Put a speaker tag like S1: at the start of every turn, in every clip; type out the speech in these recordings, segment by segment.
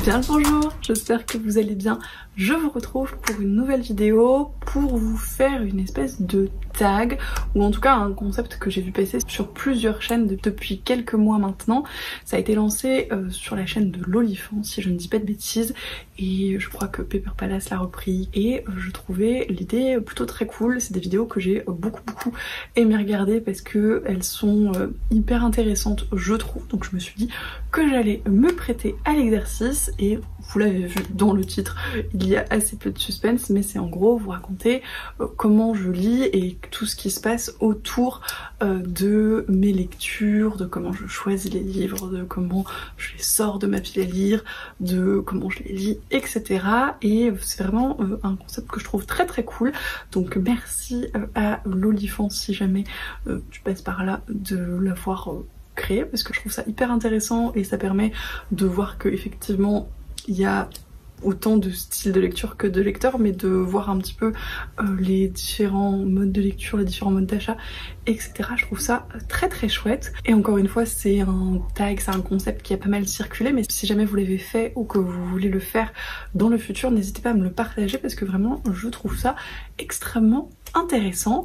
S1: Bien le bonjour, j'espère que vous allez bien. Je vous retrouve pour une nouvelle vidéo pour vous faire une espèce de tag, ou en tout cas un concept que j'ai vu passer sur plusieurs chaînes depuis quelques mois maintenant. Ça a été lancé sur la chaîne de l'Olifant, si je ne dis pas de bêtises, et je crois que Pepper Palace l'a repris, et je trouvais l'idée plutôt très cool. C'est des vidéos que j'ai beaucoup aimé regarder parce que elles sont hyper intéressantes, je trouve, donc je me suis dit que j'allais me prêter à l'exercice, et vous l'avez vu dans le titre, il y a assez peu de suspense, mais c'est en gros vous raconter comment je lis et tout ce qui se passe autour de mes lectures, de comment je choisis les livres, de comment je les sors de ma pile à lire, de comment je les lis, etc. Et c'est vraiment un concept que je trouve très cool, donc merci à l'Olifant si jamais tu passes par là de l'avoir créé, parce que je trouve ça hyper intéressant et ça permet de voir que effectivement il y a autant de styles de lecture que de lecteurs, mais de voir un petit peu les différents modes de lecture, les différents modes d'achat, etc. Je trouve ça très chouette. Et encore une fois, c'est un tag, c'est un concept qui a pas mal circulé, mais si jamais vous l'avez fait ou que vous voulez le faire dans le futur, n'hésitez pas à me le partager parce que vraiment je trouve ça extrêmement intéressant.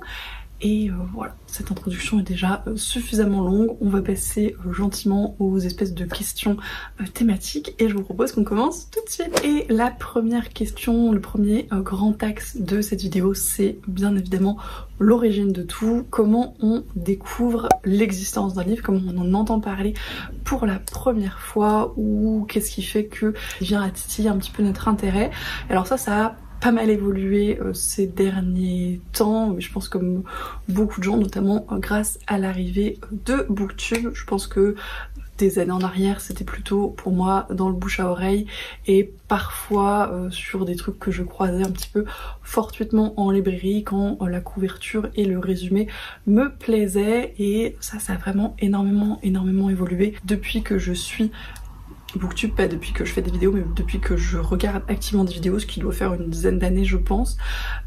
S1: Et voilà, cette introduction est déjà suffisamment longue. On va passer gentiment aux espèces de questions thématiques et je vous propose qu'on commence tout de suite. Et la première question, le premier grand axe de cette vidéo, c'est bien évidemment l'origine de tout. Comment on découvre l'existence d'un livre, comment on en entend parler pour la première fois, ou qu'est-ce qui fait que il vient à titiller un petit peu notre intérêt. Alors ça a pas mal évolué ces derniers temps, mais je pense comme beaucoup de gens, notamment grâce à l'arrivée de Booktube. Je pense que des années en arrière, c'était plutôt pour moi dans le bouche à oreille et parfois sur des trucs que je croisais un petit peu fortuitement en librairie quand la couverture et le résumé me plaisaient, et ça a vraiment énormément évolué depuis que je suis Booktube, pas depuis que je fais des vidéos, mais depuis que je regarde activement des vidéos, ce qui doit faire une dizaine d'années je pense,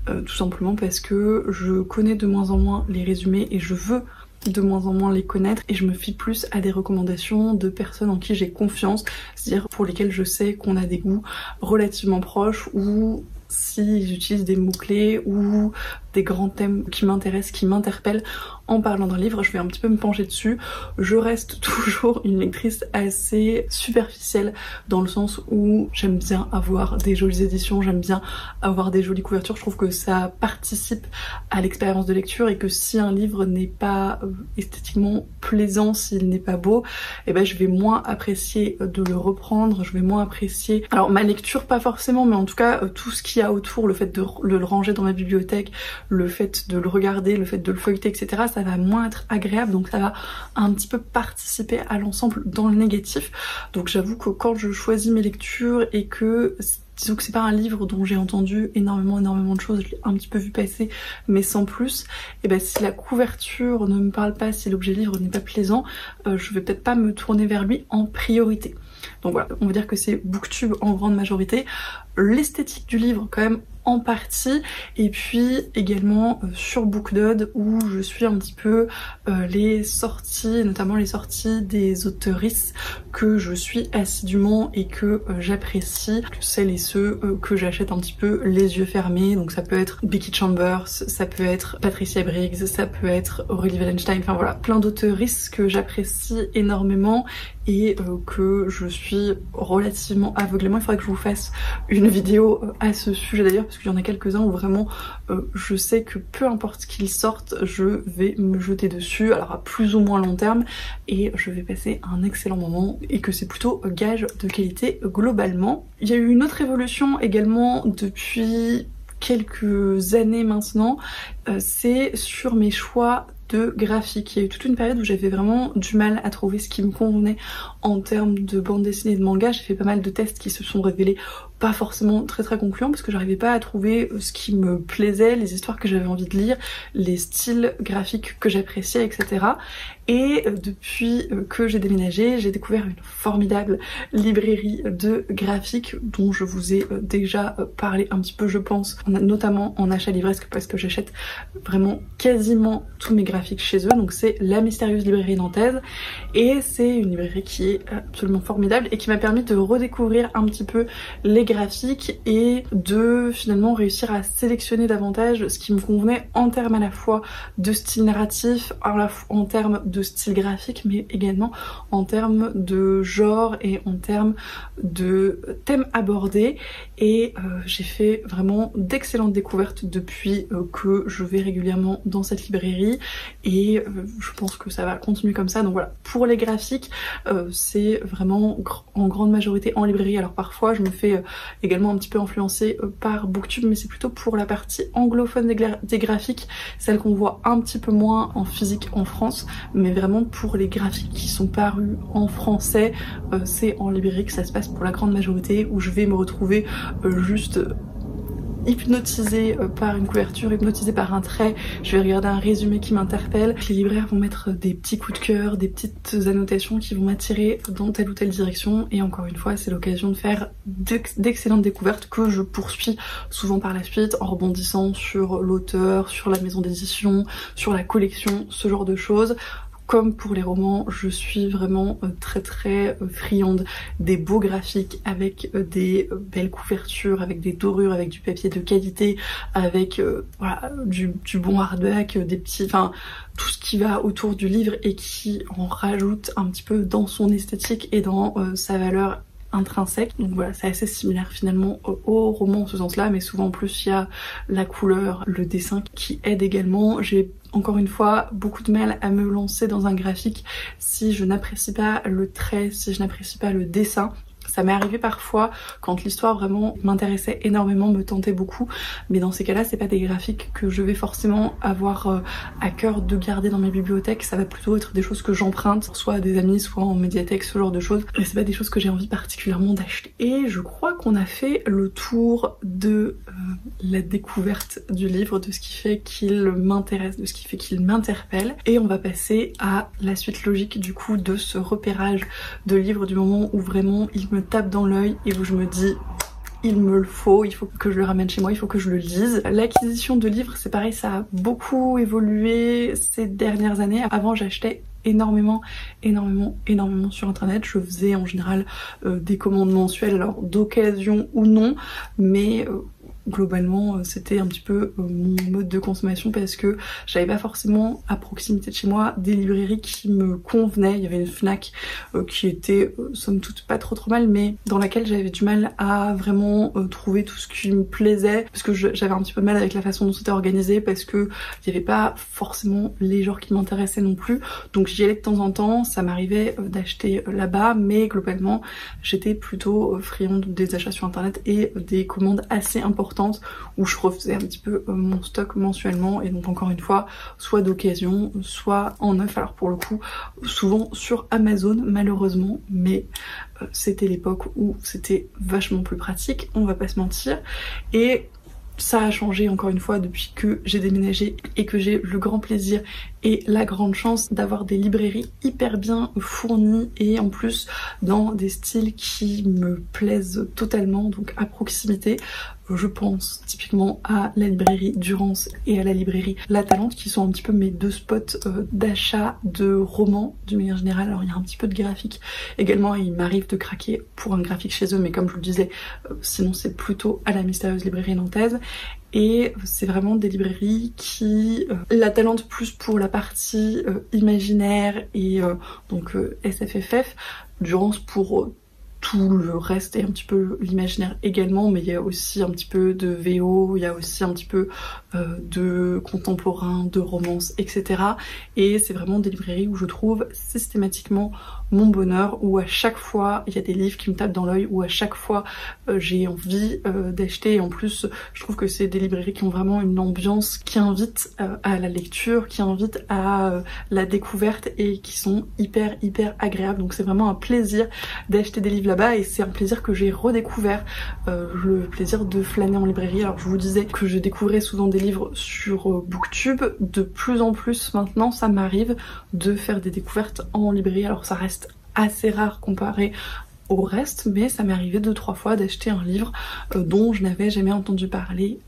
S1: tout simplement parce que je connais de moins en moins les résumés et je veux de moins en moins les connaître, et je me fie plus à des recommandations de personnes en qui j'ai confiance, c'est-à-dire pour lesquelles je sais qu'on a des goûts relativement proches, ou s'ils utilisent des mots-clés ou des grands thèmes qui m'intéressent, qui m'interpellent en parlant d'un livre, je vais un petit peu me pencher dessus. Je reste toujours une lectrice assez superficielle dans le sens où j'aime bien avoir des jolies éditions, j'aime bien avoir des jolies couvertures, je trouve que ça participe à l'expérience de lecture, et que si un livre n'est pas esthétiquement plaisant, s'il n'est pas beau, et ben je vais moins apprécier de le reprendre, je vais moins apprécier, alors ma lecture pas forcément, mais en tout cas tout ce qu'il y a autour, le fait de le ranger dans ma bibliothèque, le fait de le regarder, le fait de le feuilleter, etc. ça va moins être agréable, donc ça va un petit peu participer à l'ensemble dans le négatif. Donc j'avoue que quand je choisis mes lectures et que disons que c'est pas un livre dont j'ai entendu énormément de choses, je l'ai un petit peu vu passer mais sans plus, et ben si la couverture ne me parle pas, si l'objet livre n'est pas plaisant, je vais peut-être pas me tourner vers lui en priorité. Donc voilà, on va dire que c'est Booktube en grande majorité, l'esthétique du livre quand même en partie, et puis également sur Bookdod où je suis un petit peu les sorties, notamment les sorties des auteurisses que je suis assidûment et que j'apprécie, celles et ceux que j'achète un petit peu les yeux fermés. Donc ça peut être Becky Chambers, ça peut être Patricia Briggs, ça peut être Aurélie Wallenstein, enfin voilà, plein d'auteurisses que j'apprécie énormément et que je suis relativement aveuglément. Il faudrait que je vous fasse une vidéo à ce sujet d'ailleurs, parce qu'il y en a quelques-uns où vraiment je sais que peu importe ce qu'ils sortent, je vais me jeter dessus, alors à plus ou moins long terme, et je vais passer un excellent moment, et que c'est plutôt gage de qualité globalement. Il y a eu une autre évolution également depuis quelques années maintenant, c'est sur mes choix de graphique. Il y a eu toute une période où j'avais vraiment du mal à trouver ce qui me convenait en termes de bande dessinée et de manga. J'ai fait pas mal de tests qui se sont révélés pas forcément très concluant parce que j'arrivais pas à trouver ce qui me plaisait, les histoires que j'avais envie de lire, les styles graphiques que j'appréciais, etc. Et depuis que j'ai déménagé, j'ai découvert une formidable librairie de graphiques dont je vous ai déjà parlé un petit peu, je pense, notamment en achat livresque parce que j'achète vraiment quasiment tous mes graphiques chez eux. Donc c'est la mystérieuse librairie nantaise et c'est une librairie qui est absolument formidable et qui m'a permis de redécouvrir un petit peu les graphiques et de finalement réussir à sélectionner davantage ce qui me convenait en termes à la fois de style narratif, en termes de style graphique, mais également en termes de genre et en termes de thèmes abordés. Et j'ai fait vraiment d'excellentes découvertes depuis que je vais régulièrement dans cette librairie et je pense que ça va continuer comme ça. Donc voilà, pour les graphiques, c'est vraiment en grande majorité en librairie. Alors parfois je me fais également un petit peu influencer par Booktube, mais c'est plutôt pour la partie anglophone des graphiques, celle qu'on voit un petit peu moins en physique en France, mais vraiment pour les graphiques qui sont parus en français, c'est en librairie que ça se passe pour la grande majorité, où je vais me retrouver juste hypnotisée par une couverture, hypnotisée par un trait, je vais regarder un résumé qui m'interpelle. Les libraires vont mettre des petits coups de cœur, des petites annotations qui vont m'attirer dans telle ou telle direction, et encore une fois c'est l'occasion de faire d'excellentes découvertes que je poursuis souvent par la suite en rebondissant sur l'auteur, sur la maison d'édition, sur la collection, ce genre de choses. Comme pour les romans, je suis vraiment très friande des beaux graphiques avec des belles couvertures, avec des dorures, avec du papier de qualité, avec voilà, du bon hardback, des petits... Enfin, tout ce qui va autour du livre et qui en rajoute un petit peu dans son esthétique et dans sa valeur intrinsèque. Donc voilà, c'est assez similaire finalement au roman en ce sens-là, mais souvent en plus il y a la couleur, le dessin qui aide également. J'ai encore une fois beaucoup de mal à me lancer dans un graphique si je n'apprécie pas le trait, si je n'apprécie pas le dessin. Ça m'est arrivé parfois quand l'histoire vraiment m'intéressait énormément, me tentait beaucoup, mais dans ces cas-là c'est pas des graphiques que je vais forcément avoir à cœur de garder dans mes bibliothèques. Ça va plutôt être des choses que j'emprunte, soit à des amis, soit en médiathèque, ce genre de choses, mais c'est pas des choses que j'ai envie particulièrement d'acheter. Et je crois qu'on a fait le tour de la découverte du livre, de ce qui fait qu'il m'intéresse, de ce qui fait qu'il m'interpelle, et on va passer à la suite logique du coup de ce repérage de livres, du moment où vraiment il me tape dans l'œil et où je me dis il me le faut, il faut que je le ramène chez moi, il faut que je le lise. L'acquisition de livres, c'est pareil, ça a beaucoup évolué ces dernières années. Avant, j'achetais énormément sur internet. Je faisais en général des commandes mensuelles, alors d'occasion ou non, mais globalement c'était un petit peu mon mode de consommation parce que j'avais pas forcément à proximité de chez moi des librairies qui me convenaient. Il y avait une Fnac qui était somme toute pas trop mal, mais dans laquelle j'avais du mal à vraiment trouver tout ce qui me plaisait, parce que j'avais un petit peu de mal avec la façon dont c'était organisé, parce que il y avait pas forcément les genres qui m'intéressaient non plus. Donc j'y allais de temps en temps, ça m'arrivait d'acheter là-bas, mais globalement j'étais plutôt friande des achats sur internet et des commandes assez importantes où je refaisais un petit peu mon stock mensuellement, et donc encore une fois soit d'occasion soit en neuf. Alors pour le coup souvent sur Amazon malheureusement, mais c'était l'époque où c'était vachement plus pratique, on va pas se mentir. Et ça a changé encore une fois depuis que j'ai déménagé et que j'ai le grand plaisir et la grande chance d'avoir des librairies hyper bien fournies et en plus dans des styles qui me plaisent totalement, donc à proximité. Je pense typiquement à la librairie Durance et à la librairie La Talente, qui sont un petit peu mes deux spots d'achat de romans d'une manière générale. Alors il y a un petit peu de graphique également et il m'arrive de craquer pour un graphique chez eux, mais comme je vous le disais, sinon c'est plutôt à la mystérieuse librairie nantaise. Et c'est vraiment des librairies qui... La Talente plus pour la partie imaginaire et donc SFFF, Durance pour... tout le reste et un petit peu l'imaginaire également, mais il y a aussi un petit peu de VO, il y a aussi un petit peu de contemporain, de romance, etc. Et c'est vraiment des librairies où je trouve systématiquement mon bonheur, où à chaque fois il y a des livres qui me tapent dans l'œil, où à chaque fois j'ai envie d'acheter. Et en plus je trouve que c'est des librairies qui ont vraiment une ambiance qui invite à la lecture, qui invite à la découverte et qui sont hyper agréables. Donc c'est vraiment un plaisir d'acheter des livres là-bas et c'est un plaisir que j'ai redécouvert, le plaisir de flâner en librairie. Alors je vous disais que je découvrais souvent des livres sur Booktube, de plus en plus maintenant ça m'arrive de faire des découvertes en librairie. Alors ça reste assez rare comparé au reste, mais ça m'est arrivé 2-3 fois d'acheter un livre dont je n'avais jamais entendu parler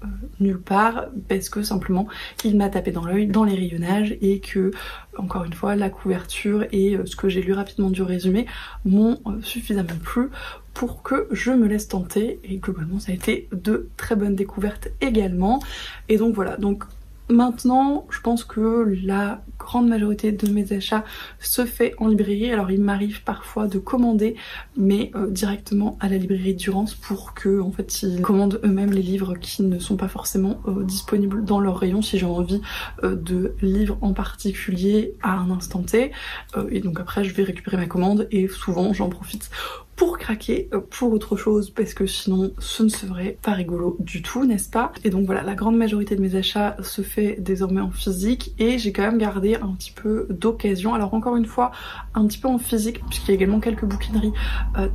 S1: nulle part, parce que simplement il m'a tapé dans l'œil dans les rayonnages et que, encore une fois, la couverture et ce que j'ai lu rapidement du résumé m'ont suffisamment plu pour que je me laisse tenter, et globalement ça a été de très bonnes découvertes également. Et donc voilà, donc maintenant, je pense que la grande majorité de mes achats se fait en librairie. Alors il m'arrive parfois de commander, mais directement à la librairie Durance pour que en fait ils commandent eux-mêmes les livres qui ne sont pas forcément disponibles dans leur rayon si j'ai envie de livres en particulier à un instant T. Et donc après je vais récupérer ma commande et souvent j'en profite pour craquer pour autre chose, parce que sinon ce ne serait pas rigolo du tout, n'est-ce pas? Et donc voilà, la grande majorité de mes achats se fait désormais en physique, et j'ai quand même gardé un petit peu d'occasion. Alors encore une fois, un petit peu en physique, puisqu'il y a également quelques bouquineries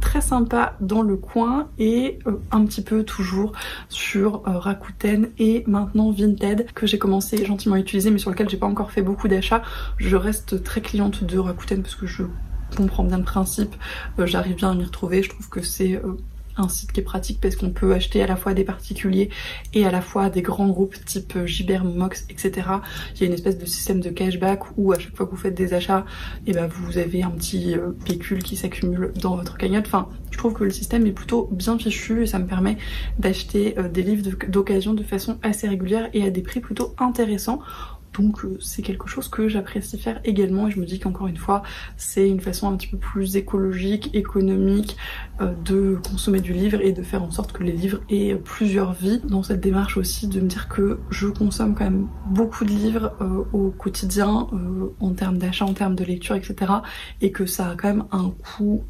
S1: très sympas dans le coin, et un petit peu toujours sur Rakuten et maintenant Vinted, que j'ai commencé gentiment à utiliser mais sur lequel j'ai pas encore fait beaucoup d'achats. Je reste très cliente de Rakuten parce que je comprends bien le principe, j'arrive bien à m'y retrouver. Je trouve que c'est un site qui est pratique parce qu'on peut acheter à la fois des particuliers et à la fois des grands groupes type Gibert, Mox, etc. Il y a une espèce de système de cashback où à chaque fois que vous faites des achats, et ben vous avez un petit pécule qui s'accumule dans votre cagnotte. Enfin, je trouve que le système est plutôt bien fichu et ça me permet d'acheter des livres d'occasion de façon assez régulière et à des prix plutôt intéressants. Donc c'est quelque chose que j'apprécie faire également, et je me dis qu'encore une fois c'est une façon un petit peu plus écologique, économique de consommer du livre et de faire en sorte que les livres aient plusieurs vies. Dans cette démarche aussi de me dire que je consomme quand même beaucoup de livres au quotidien en termes d'achat, en termes de lecture, etc. Et que ça a quand même un coût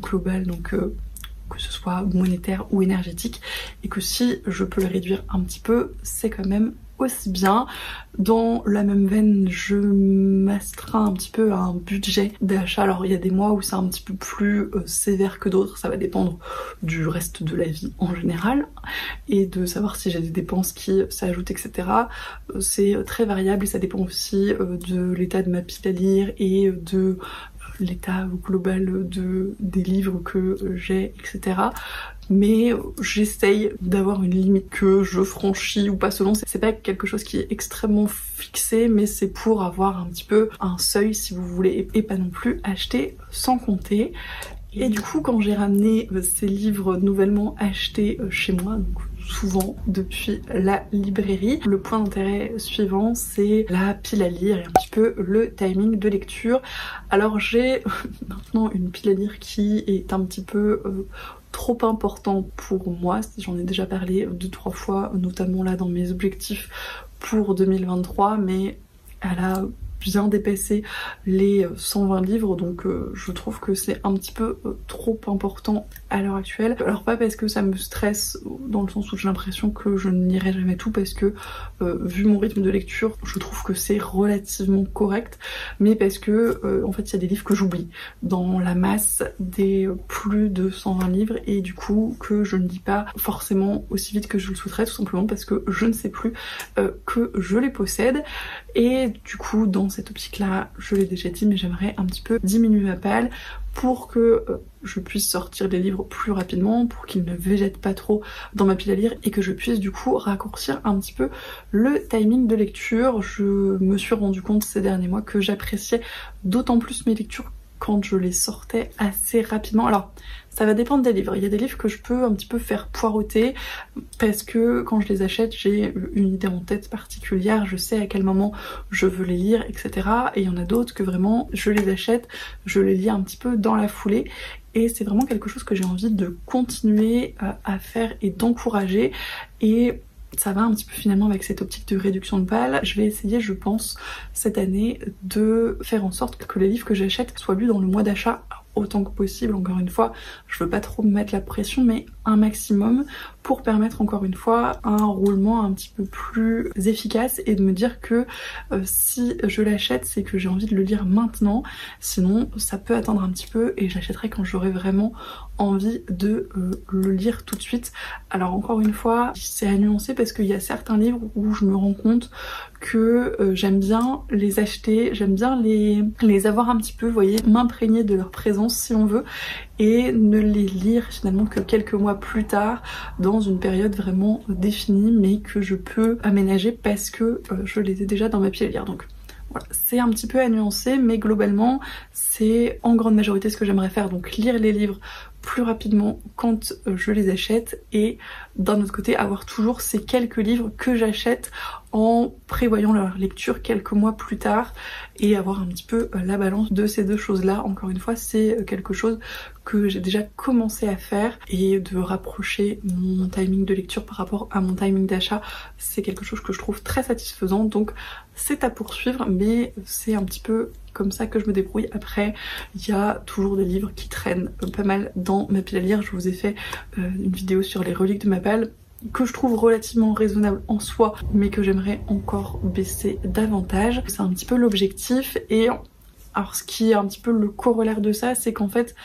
S1: global, donc que ce soit monétaire ou énergétique, et que si je peux le réduire un petit peu, c'est quand même aussi bien. Dans la même veine, je m'astreins un petit peu à un budget d'achat. Alors il y a des mois où c'est un petit peu plus sévère que d'autres, ça va dépendre du reste de la vie en général et de savoir si j'ai des dépenses qui s'ajoutent, etc. C'est très variable et ça dépend aussi de l'état de ma pile à lire et de l'état global des livres que j'ai, etc. Mais j'essaye d'avoir une limite que je franchis ou pas selon. C'est pas quelque chose qui est extrêmement fixé, mais c'est pour avoir un petit peu un seuil si vous voulez, et pas non plus acheter sans compter. Et du coup, quand j'ai ramené ces livres nouvellement achetés chez moi, donc souvent depuis la librairie, le point d'intérêt suivant c'est la pile à lire et un petit peu le timing de lecture. Alors j'ai maintenant une pile à lire qui est un petit peu trop important pour moi, j'en ai déjà parlé 2-3 fois, notamment là dans mes objectifs pour 2023, mais elle a bien dépassé les 120 livres, donc je trouve que c'est un petit peu trop important à l'heure actuelle. Alors pas parce que ça me stresse, dans le sens où j'ai l'impression que je ne lirai jamais tout, parce que vu mon rythme de lecture, je trouve que c'est relativement correct, mais parce que en fait il y a des livres que j'oublie dans la masse des plus de 120 livres, et du coup que je ne lis pas forcément aussi vite que je le souhaiterais, tout simplement parce que je ne sais plus que je les possède. Et du coup dans cette optique là, je l'ai déjà dit, mais j'aimerais un petit peu diminuer ma palle pour que je puisse sortir des livres plus rapidement, pour qu'ils ne végètent pas trop dans ma pile à lire et que je puisse du coup raccourcir un petit peu le timing de lecture. Je me suis rendu compte ces derniers mois que j'appréciais d'autant plus mes lectures quand je les sortais assez rapidement. Alors ça va dépendre des livres, il y a des livres que je peux un petit peu faire poireauter parce que quand je les achète j'ai une idée en tête particulière, je sais à quel moment je veux les lire, etc. Et il y en a d'autres que vraiment je les achète, je les lis un petit peu dans la foulée, et c'est vraiment quelque chose que j'ai envie de continuer à faire et d'encourager. Et ça va un petit peu finalement avec cette optique de réduction de palle. Je vais essayer, je pense, cette année de faire en sorte que les livres que j'achète soient lus dans le mois d'achat autant que possible. Encore une fois, je veux pas trop me mettre la pression, mais un maximum, pour permettre encore une fois un roulement un petit peu plus efficace et de me dire que si je l'achète c'est que j'ai envie de le lire maintenant, sinon ça peut attendre un petit peu et j'achèterai quand j'aurai vraiment envie de le lire tout de suite. Alors encore une fois c'est à nuancer parce qu'il y a certains livres où je me rends compte que j'aime bien les acheter, j'aime bien les avoir un petit peu, vous voyez, m'imprégner de leur présence si on veut, et ne les lire finalement que quelques mois plus tard dans une période vraiment définie mais que je peux aménager parce que je les ai déjà dans ma pile à lire. Donc voilà, c'est un petit peu à nuancer, mais globalement c'est en grande majorité ce que j'aimerais faire, donc lire les livres plus rapidement quand je les achète, et d'un autre côté avoir toujours ces quelques livres que j'achète en prévoyant leur lecture quelques mois plus tard et avoir un petit peu la balance de ces deux choses là. Encore une fois c'est quelque chose que j'ai déjà commencé à faire, et de rapprocher mon timing de lecture par rapport à mon timing d'achat, c'est quelque chose que je trouve très satisfaisant, donc c'est à poursuivre, mais c'est un petit peu comme ça que je me débrouille. Après il y a toujours des livres qui traînent pas mal dans ma pile à lire. Je vous ai fait une vidéo sur les reliques de Mappal que je trouve relativement raisonnable en soi mais que j'aimerais encore baisser davantage. C'est un petit peu l'objectif, et alors ce qui est un petit peu le corollaire de ça, c'est qu'en fait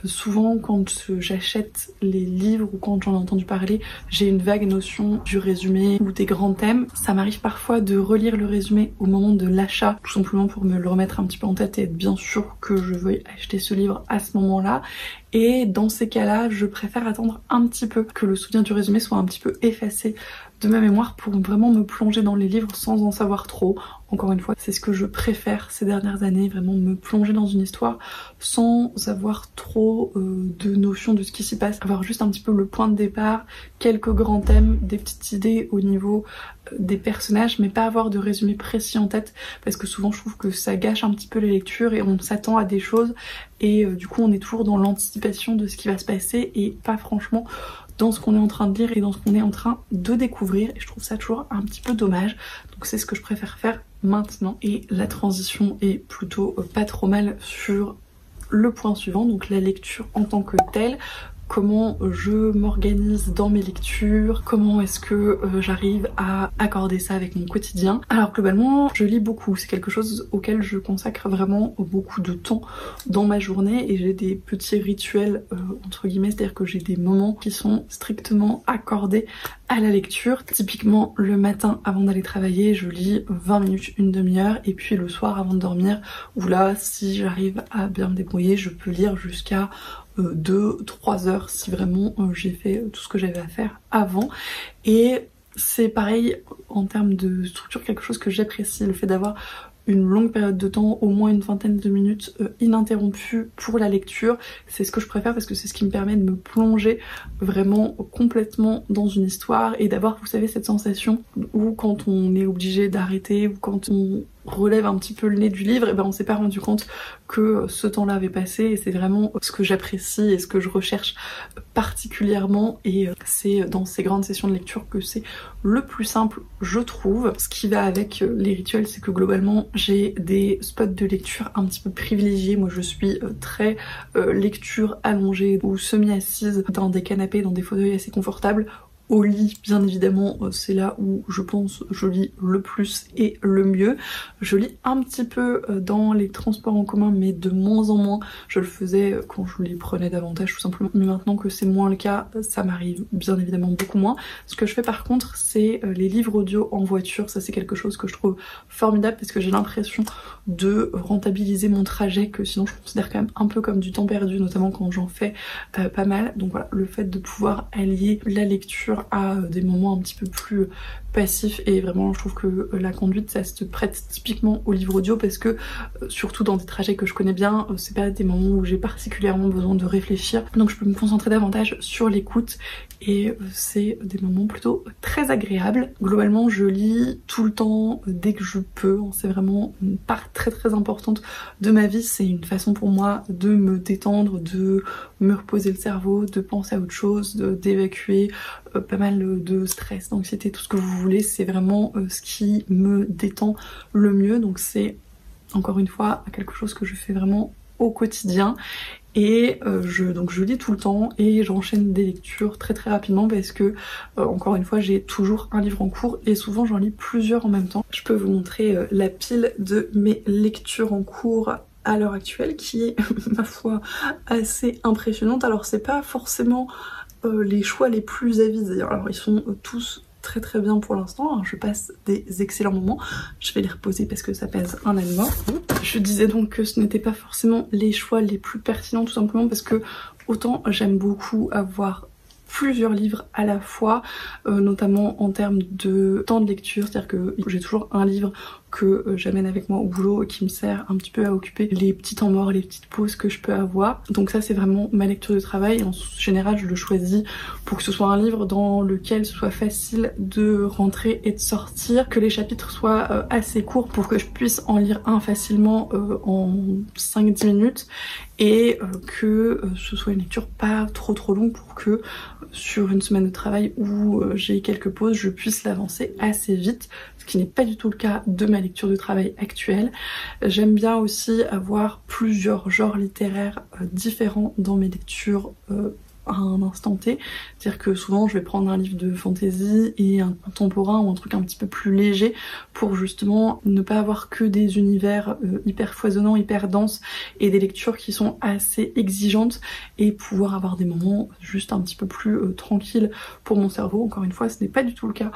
S1: souvent quand j'achète les livres ou quand j'en ai entendu parler, j'ai une vague notion du résumé ou des grands thèmes. Ça m'arrive parfois de relire le résumé au moment de l'achat, tout simplement pour me le remettre un petit peu en tête et être bien sûr que je veuille acheter ce livre à ce moment-là. Et dans ces cas-là, je préfère attendre un petit peu que le souvenir du résumé soit un petit peu effacé de ma mémoire pour vraiment me plonger dans les livres sans en savoir trop. Encore une fois, c'est ce que je préfère ces dernières années, vraiment me plonger dans une histoire sans avoir trop de notions de ce qui s'y passe, avoir juste un petit peu le point de départ, quelques grands thèmes, des petites idées au niveau des personnages, mais pas avoir de résumé précis en tête, parce que souvent je trouve que ça gâche un petit peu les lectures et on s'attend à des choses et du coup on est toujours dans l'anticipation de ce qui va se passer et pas franchement dans ce qu'on est en train de lire et dans ce qu'on est en train de découvrir, et je trouve ça toujours un petit peu dommage. Donc c'est ce que je préfère faire maintenant, et la transition est plutôt pas trop mal sur le point suivant, donc la lecture en tant que telle. Comment je m'organise dans mes lectures, comment est-ce que j'arrive à accorder ça avec mon quotidien. Alors globalement je lis beaucoup, c'est quelque chose auquel je consacre vraiment beaucoup de temps dans ma journée, et j'ai des petits rituels entre guillemets, c'est-à-dire que j'ai des moments qui sont strictement accordés à la lecture. Typiquement le matin avant d'aller travailler je lis 20 minutes, une demi-heure, et puis le soir avant de dormir, où là si j'arrive à bien me débrouiller je peux lire jusqu'à 2-3 heures si vraiment j'ai fait tout ce que j'avais à faire avant. Et c'est pareil en termes de structure, quelque chose que j'apprécie, le fait d'avoir une longue période de temps, au moins une vingtaine de minutes ininterrompue pour la lecture. C'est ce que je préfère parce que c'est ce qui me permet de me plonger vraiment complètement dans une histoire et d'avoir, vous savez, cette sensation où quand on est obligé d'arrêter ou quand on relève un petit peu le nez du livre, et ben on s'est pas rendu compte que ce temps-là avait passé, et c'est vraiment ce que j'apprécie et ce que je recherche particulièrement, et c'est dans ces grandes sessions de lecture que c'est le plus simple, je trouve. Ce qui va avec les rituels, c'est que globalement j'ai des spots de lecture un petit peu privilégiés. Moi je suis très lecture allongée ou semi-assise dans des canapés, dans des fauteuils assez confortables. Au lit, bien évidemment, c'est là où je pense je lis le plus et le mieux. Je lis un petit peu dans les transports en commun, mais de moins en moins. Je le faisais quand je les prenais davantage tout simplement, mais maintenant que c'est moins le cas, ça m'arrive bien évidemment beaucoup moins. Ce que je fais par contre, c'est les livres audio en voiture. Ça c'est quelque chose que je trouve formidable parce que j'ai l'impression de rentabiliser mon trajet, que sinon je considère quand même un peu comme du temps perdu, notamment quand j'en fais pas mal. Donc voilà, le fait de pouvoir allier la lecture à des moments un petit peu plus passifs, et vraiment je trouve que la conduite ça se prête typiquement au livre audio, parce que surtout dans des trajets que je connais bien, c'est pas des moments où j'ai particulièrement besoin de réfléchir, donc je peux me concentrer davantage sur l'écoute, et c'est des moments plutôt très agréables. Globalement je lis tout le temps dès que je peux, c'est vraiment une part très importante de ma vie, c'est une façon pour moi de me détendre, de me reposer le cerveau, de penser à autre chose, d'évacuer pas mal de stress, d'anxiété, tout ce que vous voulez. C'est vraiment ce qui me détend le mieux, donc c'est encore une fois quelque chose que je fais vraiment au quotidien. et donc je lis tout le temps et j'enchaîne des lectures très très rapidement parce que encore une fois j'ai toujours un livre en cours et souvent j'en lis plusieurs en même temps. Je peux vous montrer la pile de mes lectures en cours à l'heure actuelle qui est ma foi assez impressionnante. Alors c'est pas forcément les choix les plus avisés, alors ils sont tous très très bien pour l'instant, je passe des excellents moments. Je vais les reposer parce que ça pèse un âne mort. Je disais donc que ce n'était pas forcément les choix les plus pertinents, tout simplement parce que autant j'aime beaucoup avoir plusieurs livres à la fois, notamment en termes de temps de lecture, c'est-à-dire que j'ai toujours un livre que j'amène avec moi au boulot et qui me sert un petit peu à occuper les petits temps morts, les petites pauses que je peux avoir. Donc ça c'est vraiment ma lecture de travail. En général je le choisis pour que ce soit un livre dans lequel ce soit facile de rentrer et de sortir, que les chapitres soient assez courts pour que je puisse en lire un facilement en 5-10 minutes et que ce soit une lecture pas trop longue pour que sur une semaine de travail où j'ai quelques pauses je puisse l'avancer assez vite, ce qui n'est pas du tout le cas de ma lecture de travail actuelle. J'aime bien aussi avoir plusieurs genres littéraires différents dans mes lectures à un instant T, c'est-à-dire que souvent je vais prendre un livre de fantasy et un contemporain ou un truc un petit peu plus léger pour justement ne pas avoir que des univers hyper foisonnants, hyper denses et des lectures qui sont assez exigeantes et pouvoir avoir des moments juste un petit peu plus tranquilles pour mon cerveau. Encore une fois ce n'est pas du tout le cas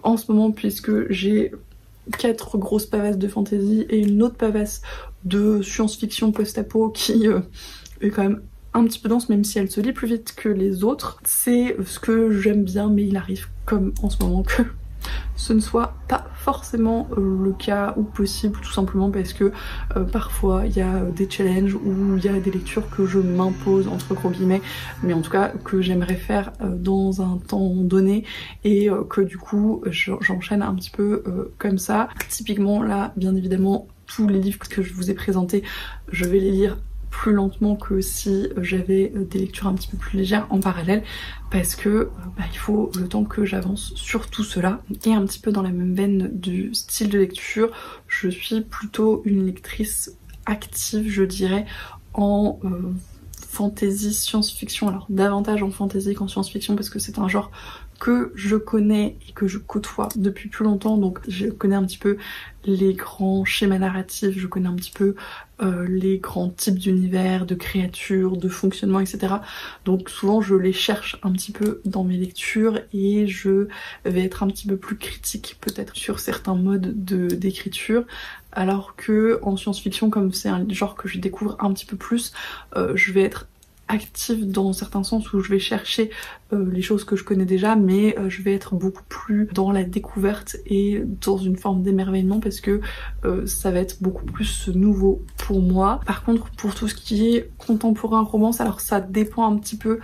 S1: en ce moment puisque j'ai 4 grosses pavasses de fantasy et une autre pavasse de science-fiction post-apo qui est quand même un petit peu dense, même si elle se lit plus vite que les autres. C'est ce que j'aime bien, mais il arrive comme en ce moment que ce ne soit pas forcément le cas ou possible, tout simplement parce que parfois il y a des challenges ou il y a des lectures que je m'impose entre gros guillemets, mais en tout cas que j'aimerais faire dans un temps donné et que du coup j'enchaîne un petit peu comme ça. Typiquement là, bien évidemment, tous les livres que je vous ai présentés, je vais les lire plus lentement que si j'avais des lectures un petit peu plus légères en parallèle parce que il faut le temps que j'avance sur tout cela. Et un petit peu dans la même veine du style de lecture, je suis plutôt une lectrice active je dirais en fantasy, science-fiction, alors davantage en fantasy qu'en science-fiction parce que c'est un genre que je connais et que je côtoie depuis plus longtemps, donc je connais un petit peu les grands schémas narratifs, je connais un petit peu les grands types d'univers, de créatures, de fonctionnement, etc. Donc souvent je les cherche un petit peu dans mes lectures et je vais être un petit peu plus critique peut-être sur certains modes d'écriture, alors que en science-fiction, comme c'est un genre que je découvre un petit peu plus, je vais être active dans certains sens où je vais chercher les choses que je connais déjà, mais je vais être beaucoup plus dans la découverte et dans une forme d'émerveillement parce que ça va être beaucoup plus nouveau pour moi. Par contre pour tout ce qui est contemporain, romance, alors ça dépend un petit peu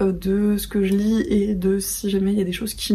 S1: de ce que je lis et de si jamais il y a des choses qui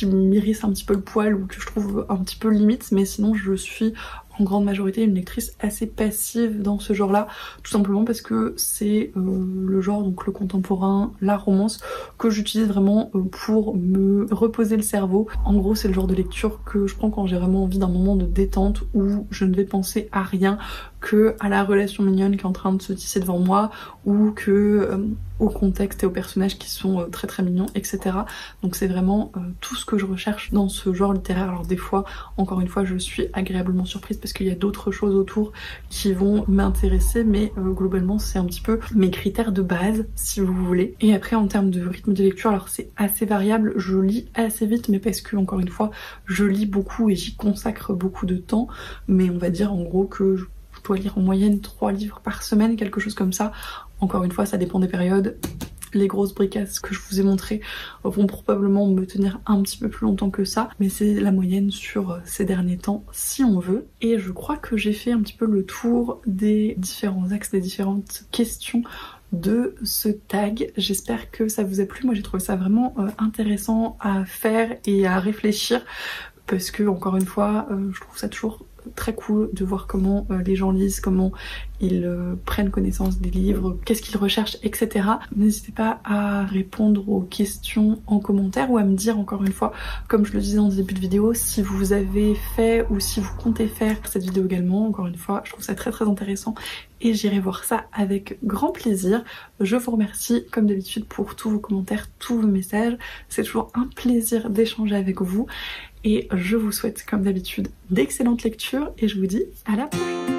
S1: m'irrissent un petit peu le poil ou que je trouve un petit peu limite, mais sinon je suis en grande majorité une lectrice assez passive dans ce genre-là, tout simplement parce que c'est le genre, donc le contemporain, la romance, que j'utilise vraiment pour me reposer le cerveau. En gros c'est le genre de lecture que je prends quand j'ai vraiment envie d'un moment de détente où je ne vais penser à rien que à la relation mignonne qui est en train de se tisser devant moi ou que au contexte et aux personnages qui sont très très mignons, etc. Donc c'est vraiment tout ce que je recherche dans ce genre littéraire. Alors des fois, encore une fois, je suis agréablement surprise parce qu'il y a d'autres choses autour qui vont m'intéresser, mais globalement c'est un petit peu mes critères de base si vous voulez. Et après en termes de rythme de lecture, alors c'est assez variable, je lis assez vite mais parce que encore une fois je lis beaucoup et j'y consacre beaucoup de temps, mais on va dire en gros que je dois lire en moyenne 3 livres par semaine, quelque chose comme ça. Encore une fois ça dépend des périodes. Les grosses bricasses que je vous ai montrées vont probablement me tenir un petit peu plus longtemps que ça, mais c'est la moyenne sur ces derniers temps si on veut. Et je crois que j'ai fait un petit peu le tour des différents axes, des différentes questions de ce tag. J'espère que ça vous a plu. Moi j'ai trouvé ça vraiment intéressant à faire et à réfléchir parce que encore une fois je trouve ça toujours très cool de voir comment les gens lisent, comment ils prennent connaissance des livres, qu'est-ce qu'ils recherchent, etc. N'hésitez pas à répondre aux questions en commentaire ou à me dire encore une fois, comme je le disais en début de vidéo, si vous avez fait ou si vous comptez faire cette vidéo également. Encore une fois, je trouve ça très très intéressant et j'irai voir ça avec grand plaisir. Je vous remercie comme d'habitude pour tous vos commentaires, tous vos messages. C'est toujours un plaisir d'échanger avec vous et je vous souhaite comme d'habitude d'excellentes lectures et je vous dis à la prochaine.